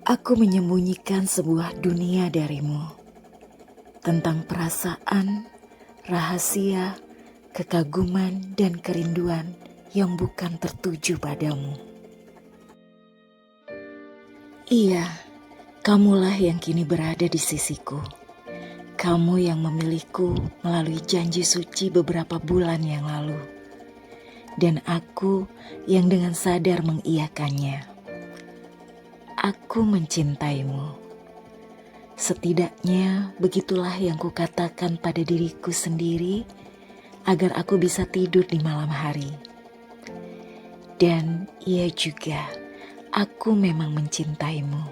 Aku menyembunyikan sebuah dunia darimu, tentang perasaan, rahasia, kekaguman, dan kerinduan yang bukan tertuju padamu. Iya, kamulah yang kini berada di sisiku. Kamu yang memilihku melalui janji suci beberapa bulan yang lalu. Dan aku yang dengan sadar mengiyakannya. Aku mencintaimu. Setidaknya begitulah yang kukatakan pada diriku sendiri agar aku bisa tidur di malam hari. Dan iya juga, aku memang mencintaimu.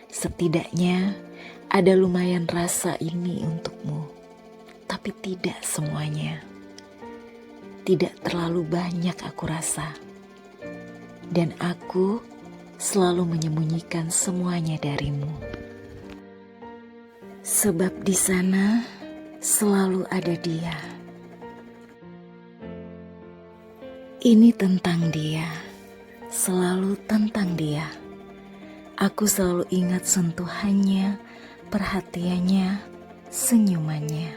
Setidaknya ada lumayan rasa ini untukmu, tapi tidak semuanya. Tidak terlalu banyak aku rasa. Dan aku selalu menyembunyikan semuanya darimu. Sebab di sana selalu ada dia. Ini tentang dia, selalu tentang dia. Aku selalu ingat sentuhannya, perhatiannya, senyumannya.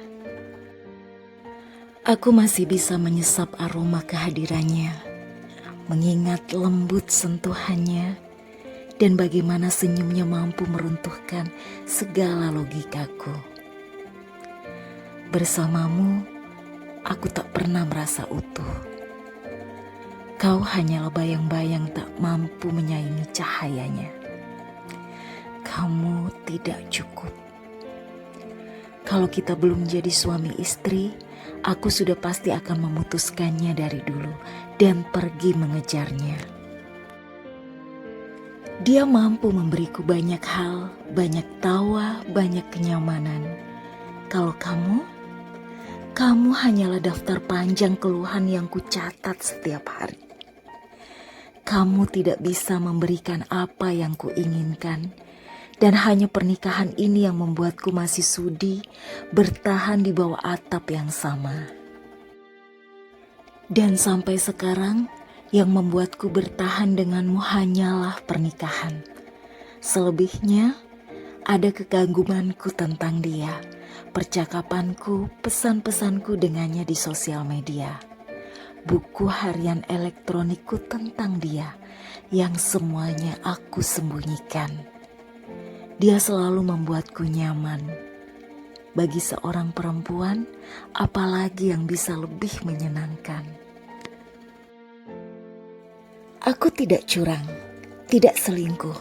Aku masih bisa menyesap aroma kehadirannya, mengingat lembut sentuhannya, dan bagaimana senyumnya mampu meruntuhkan segala logikaku. Bersamamu, aku tak pernah merasa utuh. Kau hanyalah bayang-bayang tak mampu menyaingi cahayanya. Kamu tidak cukup. Kalau kita belum jadi suami istri, aku sudah pasti akan memutuskannya dari dulu dan pergi mengejarnya. Dia mampu memberiku banyak hal, banyak tawa, banyak kenyamanan. Kalau kamu hanyalah daftar panjang keluhan yang kucatat setiap hari. Kamu tidak bisa memberikan apa yang kuinginkan, dan hanya pernikahan ini yang membuatku masih sudi bertahan di bawah atap yang sama. Dan sampai sekarang, yang membuatku bertahan denganmu hanyalah pernikahan. Selebihnya, ada kekagumanku tentang dia, percakapanku, pesan-pesanku dengannya di sosial media, buku harian elektronikku tentang dia, yang semuanya aku sembunyikan. Dia selalu membuatku nyaman. Bagi seorang perempuan, apalagi yang bisa lebih menyenangkan? Aku tidak curang, tidak selingkuh,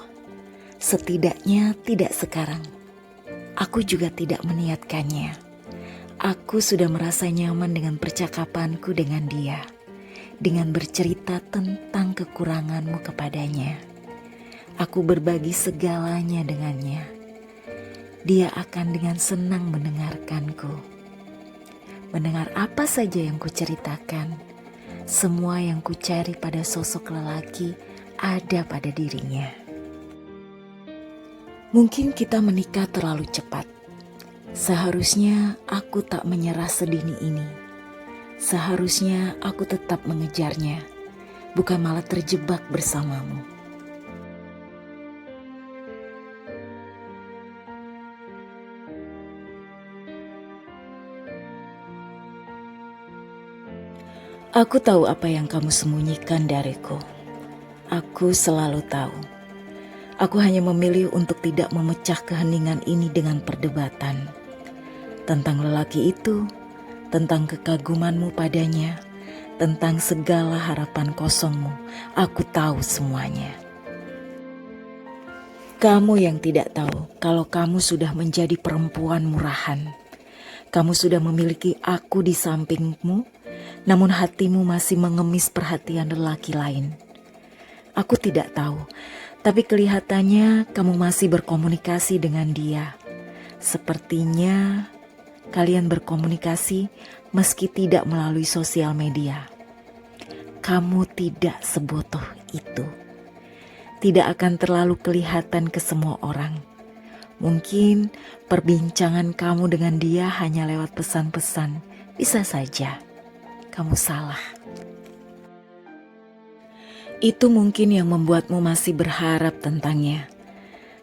setidaknya tidak sekarang. Aku juga tidak meniatkannya. Aku sudah merasa nyaman dengan percakapanku dengan dia, dengan bercerita tentang kekuranganmu kepadanya. Aku berbagi segalanya dengannya. Dia akan dengan senang mendengarkanku. Mendengar apa saja yang kuceritakan. Semua yang kucari pada sosok lelaki ada pada dirinya. Mungkin kita menikah terlalu cepat. Seharusnya aku tak menyerah sedini ini. Seharusnya aku tetap mengejarnya, bukan malah terjebak bersamamu. Aku tahu apa yang kamu sembunyikan dariku. Aku selalu tahu. Aku hanya memilih untuk tidak memecah keheningan ini dengan perdebatan. Tentang lelaki itu, tentang kekagumanmu padanya, tentang segala harapan kosongmu, aku tahu semuanya. Kamu yang tidak tahu kalau kamu sudah menjadi perempuan murahan. Kamu sudah memiliki aku di sampingmu, namun hatimu masih mengemis perhatian lelaki lain. Aku tidak tahu, tapi kelihatannya kamu masih berkomunikasi dengan dia. Sepertinya kalian berkomunikasi meski tidak melalui sosial media. Kamu tidak sebodoh itu. Tidak akan terlalu kelihatan ke semua orang. Mungkin perbincangan kamu dengan dia hanya lewat pesan-pesan. Bisa saja. Kamu salah. Itu mungkin yang membuatmu masih berharap tentangnya.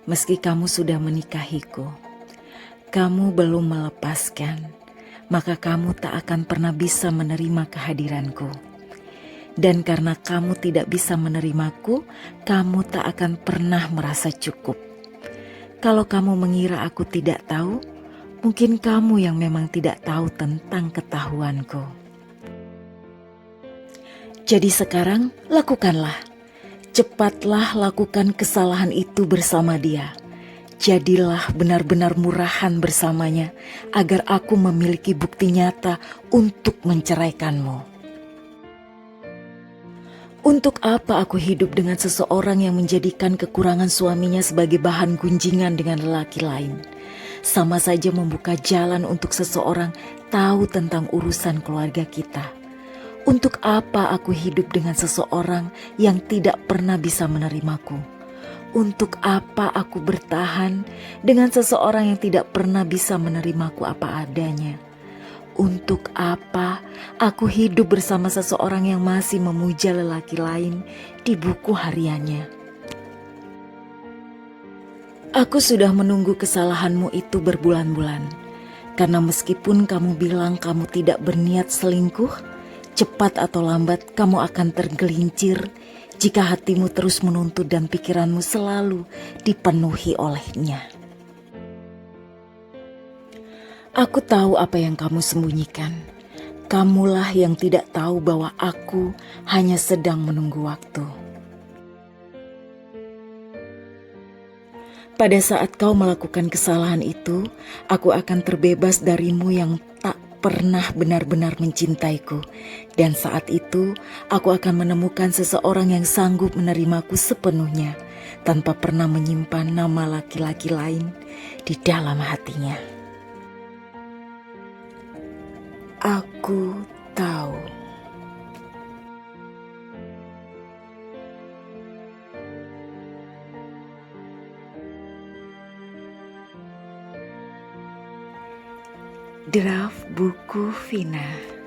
Meski kamu sudah menikahiku, kamu belum melepaskan, maka kamu tak akan pernah bisa menerima kehadiranku. Dan karena kamu tidak bisa menerimaku, kamu tak akan pernah merasa cukup. Kalau kamu mengira aku tidak tahu, mungkin kamu yang memang tidak tahu tentang ketahuanku. Jadi sekarang lakukanlah. Cepatlah lakukan kesalahan itu bersama dia. Jadilah benar-benar murahan bersamanya, agar aku memiliki bukti nyata untuk menceraikanmu. Untuk apa aku hidup dengan seseorang yang menjadikan kekurangan suaminya sebagai bahan gunjingan dengan lelaki lain? Sama saja membuka jalan untuk seseorang tahu tentang urusan keluarga kita. Untuk apa aku hidup dengan seseorang yang tidak pernah bisa menerimaku? Untuk apa aku bertahan dengan seseorang yang tidak pernah bisa menerimaku apa adanya? Untuk apa aku hidup bersama seseorang yang masih memuja lelaki lain di buku hariannya? Aku sudah menunggu kesalahanmu itu berbulan-bulan, karena meskipun kamu bilang kamu tidak berniat selingkuh, cepat atau lambat kamu akan tergelincir jika hatimu terus menuntut dan pikiranmu selalu dipenuhi olehnya. Aku tahu apa yang kamu sembunyikan. Kamulah yang tidak tahu bahwa aku hanya sedang menunggu waktu. Pada saat kau melakukan kesalahan itu, aku akan terbebas darimu yang tak pernah benar-benar mencintaiku. Dan saat itu, aku akan menemukan seseorang yang sanggup menerimaku sepenuhnya, tanpa pernah menyimpan nama laki-laki lain di dalam hatinya. Aku tahu. Draft buku Vina.